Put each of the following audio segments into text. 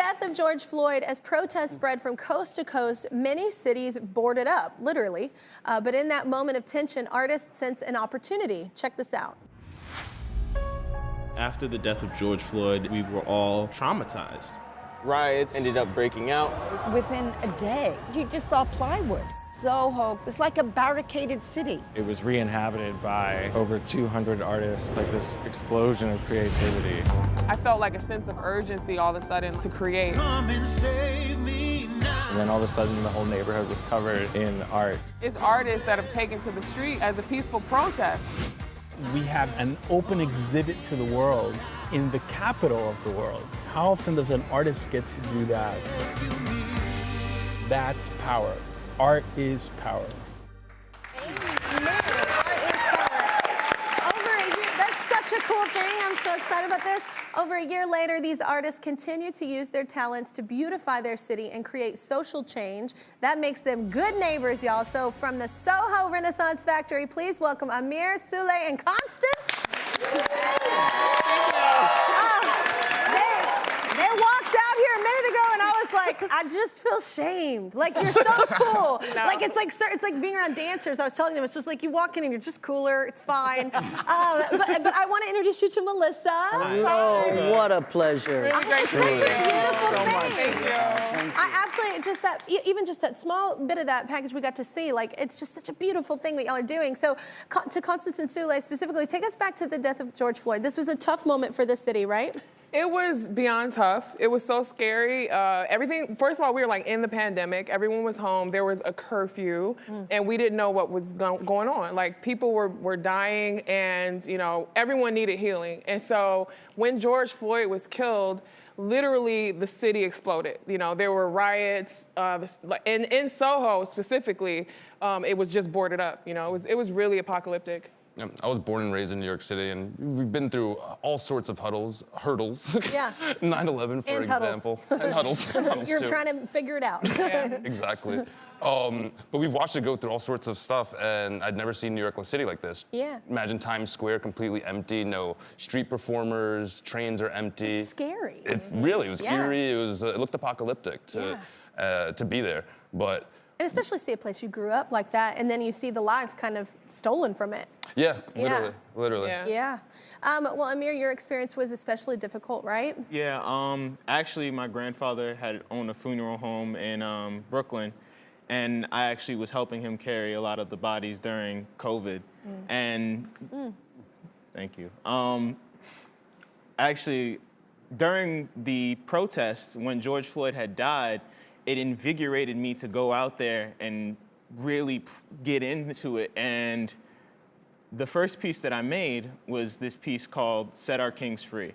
death of George Floyd, as protests spread from coast to coast, many cities boarded up, literally. But in that moment of tension, artists sense an opportunity. Check this out. After the death of George Floyd, we were all traumatized. Riots ended up breaking out. Within a day, you just saw plywood. Soho, it's like a barricaded city. It was re-inhabited by over 200 artists, like this explosion of creativity. I felt like a sense of urgency all of a sudden to create. And then all of a sudden, the whole neighborhood was covered in art. It's artists that have taken to the street as a peaceful protest. We have an open exhibit to the world in the capital of the world. How often does an artist get to do that? That's power. Art is power. Amen. Art is power. Over a year, that's such a cool thing. I'm so excited about this. Over a year later, these artists continue to use their talents to beautify their city and create social change. That makes them good neighbors, y'all. So from the Soho Renaissance Factory, please welcome Amir, Sule, and Constance. They walked out here a minute ago, and I was like, I just feel shamed. Like, you're so cool. No. Like, it's like being around dancers. I was telling them, it's just like you walk in and you're just cooler. It's fine. But I want to introduce you to Melissa. Oh, what a pleasure. Really great It's to such meet a you. beautiful So thing. much. Thank you. I absolutely, just that, even just that small bit of that package we got to see, like, it's just such a beautiful thing what y'all are doing. So to Constance and Sule specifically, take us back to the death of George Floyd. This was a tough moment for the city, right? It was beyond tough. It was so scary. Everything, first of all, we were like in the pandemic. Everyone was home. There was a curfew, and we didn't know what was going on. Like, people were dying, and, you know, everyone needed healing. And so when George Floyd was killed, literally the city exploded. You know, there were riots, in Soho specifically, it was just boarded up. You know, it was really apocalyptic. Yeah, I was born and raised in New York City, and we've been through all sorts of hurdles. Yeah. 9/11, for And example. And huddles. You're too. trying to figure it out. Exactly. But we've watched it go through all sorts of stuff, and I'd never seen New York City like this. Yeah. Imagine Times Square completely empty, no street performers, trains are empty. It's scary. It was Yeah. eerie. It looked apocalyptic to be there, but. And especially see a place you grew up like that, and then you see the life kind of stolen from it. Yeah, Yeah. literally. Yeah. Well, Amir, your experience was especially difficult, right? Yeah, actually, my grandfather had owned a funeral home in Brooklyn, and I actually was helping him carry a lot of the bodies during COVID. And thank you. Actually, during the protests, when George Floyd had died, it invigorated me to go out there and really get into it. And the first piece that I made was this piece called Set Our Kings Free.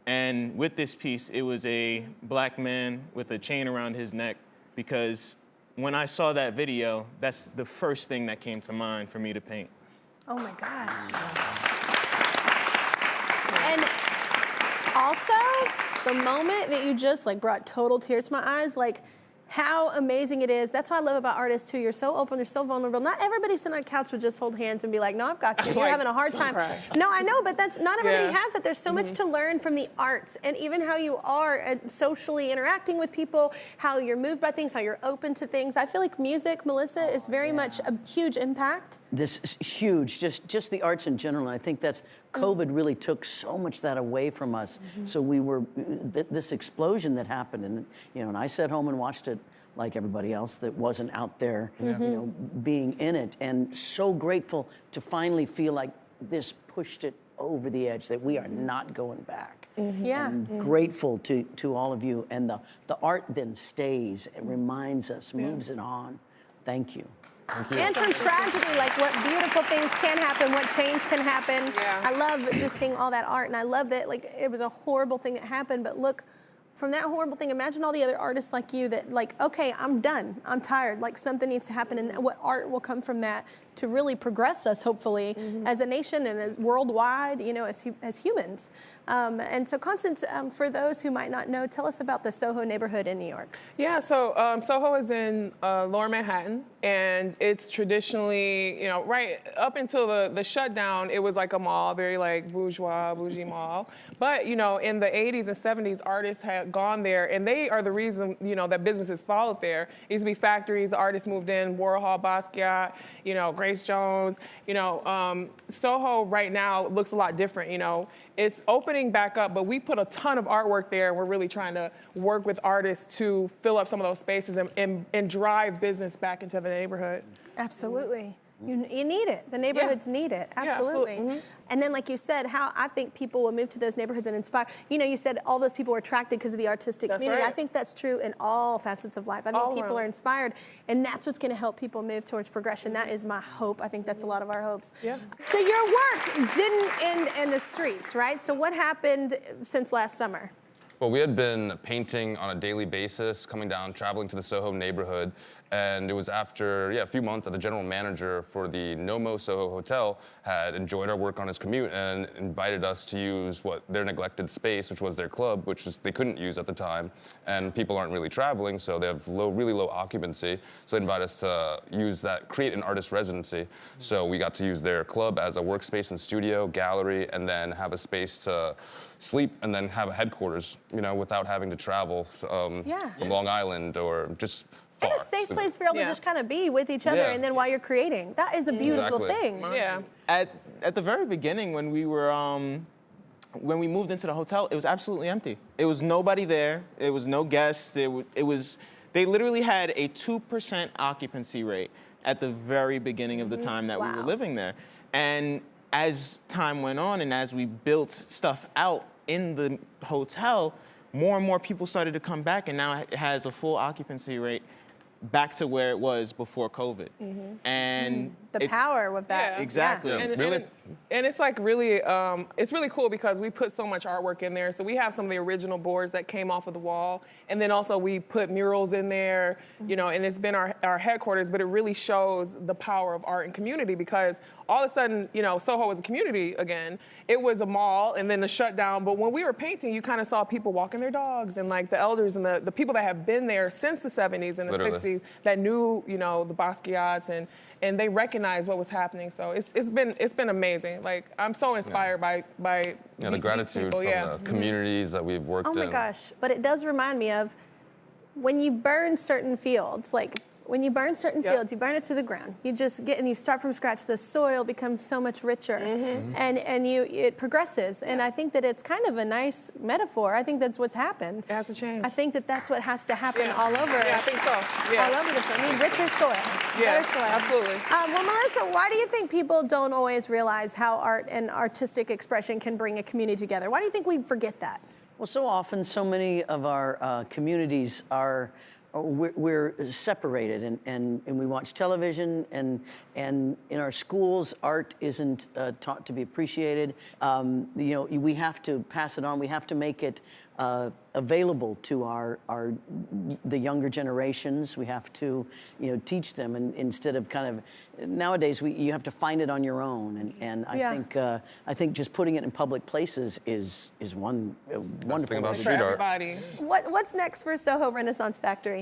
And with this piece, it was a black man with a chain around his neck, because when I saw that video, that's the first thing that came to mind for me to paint. Oh my gosh. And also, the moment that you just like brought total tears to my eyes, like, how amazing it is. That's what I love about artists too. You're so open, you're so vulnerable. Not everybody sitting on a couch would just hold hands and be like, no, I've got you. You're having a hard time. No, I know, but not everybody has that. There's so much to learn from the arts, and even how you are socially interacting with people, how you're moved by things, how you're open to things. I feel like music, Melissa, is very much a huge impact. This is huge, just the arts in general. And I think that's, COVID really took so much of that away from us. So we were, this explosion that happened, and, you know, and I sat home and watched it like everybody else that wasn't out there, you know, being in it. And so grateful to finally feel like this pushed it over the edge, that we are not going back. Yeah. And grateful to all of you. And the art then stays, it reminds us, moves it on. Thank you. And from tragedy, like, what beautiful things can happen, what change can happen. Yeah. I love just seeing all that art, and I love that, like, it was a horrible thing that happened, but look, from that horrible thing, imagine all the other artists like you that, like, okay, I'm done, I'm tired, like, something needs to happen, and what art will come from that to really progress us, hopefully, as a nation and as worldwide, you know, as humans. And so, Constance, for those who might not know, tell us about the Soho neighborhood in New York. Yeah, so Soho is in Lower Manhattan, and it's traditionally, you know, right up until the shutdown, it was like a mall, very like bougie mall. But, you know, in the 80s and 70s, artists had gone there, and they are the reason, you know, that businesses followed there. It used to be factories, the artists moved in, Warhol, Basquiat, you know, Grace Jones. You know, Soho right now looks a lot different, you know. It's opening back up, but we put a ton of artwork there, and we're really trying to work with artists to fill up some of those spaces and drive business back into the neighborhood. Absolutely. You need it. The neighborhoods need it. Absolutely. Yeah, And then, like you said, how I think people will move to those neighborhoods and inspire. You know, you said all those people were attracted because of the artistic community. Right. I think that's true in all facets of life. I think people are inspired, and that's what's going to help people move towards progression. That is my hope. I think that's a lot of our hopes. Yeah. So your work didn't end in the streets, right? So what happened since last summer? Well, we had been painting on a daily basis, coming down, traveling to the Soho neighborhood. And it was after, a few months that the general manager for the Nomo Soho Hotel had enjoyed our work on his commute and invited us to use their neglected space, which was their club, which they couldn't use at the time. And people aren't really traveling, so they have really low occupancy. So they invited us to use that, create an artist residency. So we got to use their club as a workspace and studio, gallery, and then have a space to sleep and then have a headquarters, you know, without having to travel from Long Island or just And a safe place for y'all to just kind of be with each other, and then while you're creating. That is a beautiful thing. Yeah. At the very beginning, when we were when we moved into the hotel, it was absolutely empty. It was nobody there. It was no guests. They literally had a 2% occupancy rate at the very beginning of the time that we were living there. And as time went on and as we built stuff out in the hotel, more and more people started to come back, and now it has a full occupancy rate back to where it was before COVID. And the power of that. Yeah. Exactly. And it's like really, it's really cool because we put so much artwork in there. So we have some of the original boards that came off of the wall. And then also we put murals in there, you know, and it's been our headquarters, but it really shows the power of art and community because all of a sudden, you know, Soho was a community again. It was a mall and then the shutdown. But when we were painting, you kind of saw people walking their dogs and like the elders and the people that have been there since the 70s and the 60s that knew, you know, the Basquiats and they recognized what was happening. So it's been amazing. Like I'm so inspired by the gratitude people, from the communities that we've worked in. Oh my gosh, but it does remind me of when you burn certain fields, like when you burn certain fields, you burn it to the ground. You just get and you start from scratch. The soil becomes so much richer, and it progresses. And I think that it's kind of a nice metaphor. I think that's what's happened. It has to change. I think that that's what has to happen all over. Yeah, I think so. Yeah. All over the place. I mean, richer soil, better soil. Absolutely. Well, Melissa, why do you think people don't always realize how art and artistic expression can bring a community together? Why do you think we forget that? Well, so often, so many of our communities are. We're separated, and we watch television, and in our schools, art isn't taught to be appreciated. You know, we have to pass it on. We have to make it available to the younger generations. We have to, you know, teach them, and instead of kind of nowadays you have to find it on your own. And I think just putting it in public places is one wonderful about thing. street art. Everybody. What's next for Soho Renaissance Factory?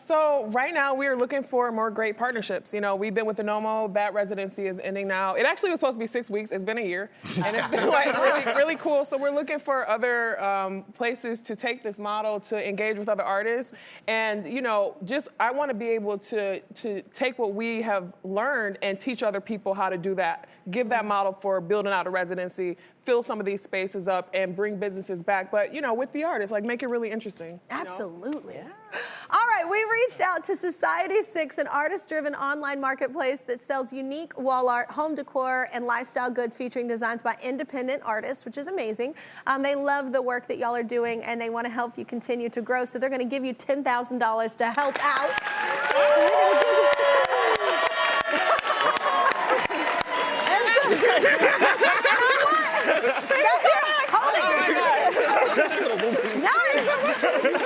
So right now we are looking for more great partnerships. You know, we've been with the Nomo. That residency is ending now. It actually was supposed to be 6 weeks. It's been a year, and it's been like really cool. So we're looking for other places to take this model to engage with other artists, and you know, I want to be able to take what we have learned and teach other people how to do that. Give that model for building out a residency, fill some of these spaces up, and bring businesses back. But you know, with the artists, like make it really interesting. Absolutely. You know? All right, we reached out to Society6, an artist-driven online marketplace that sells unique wall art, home decor, and lifestyle goods featuring designs by independent artists, which is amazing. They love the work that y'all are doing, and they want to help you continue to grow. So they're going to give you $10,000 to help out.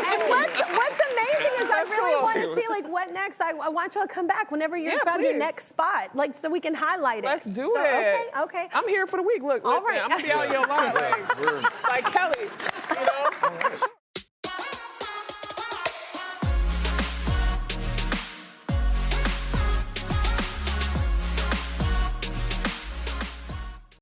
And what's amazing is I really want to see like what next. next. I want y'all to come back whenever you Yeah, found your please. next spot, like so we can highlight it. Let's do So, it. Okay. I'm here for the week. Look, All listen, right. I'm gonna be out your line like Kelly. You know?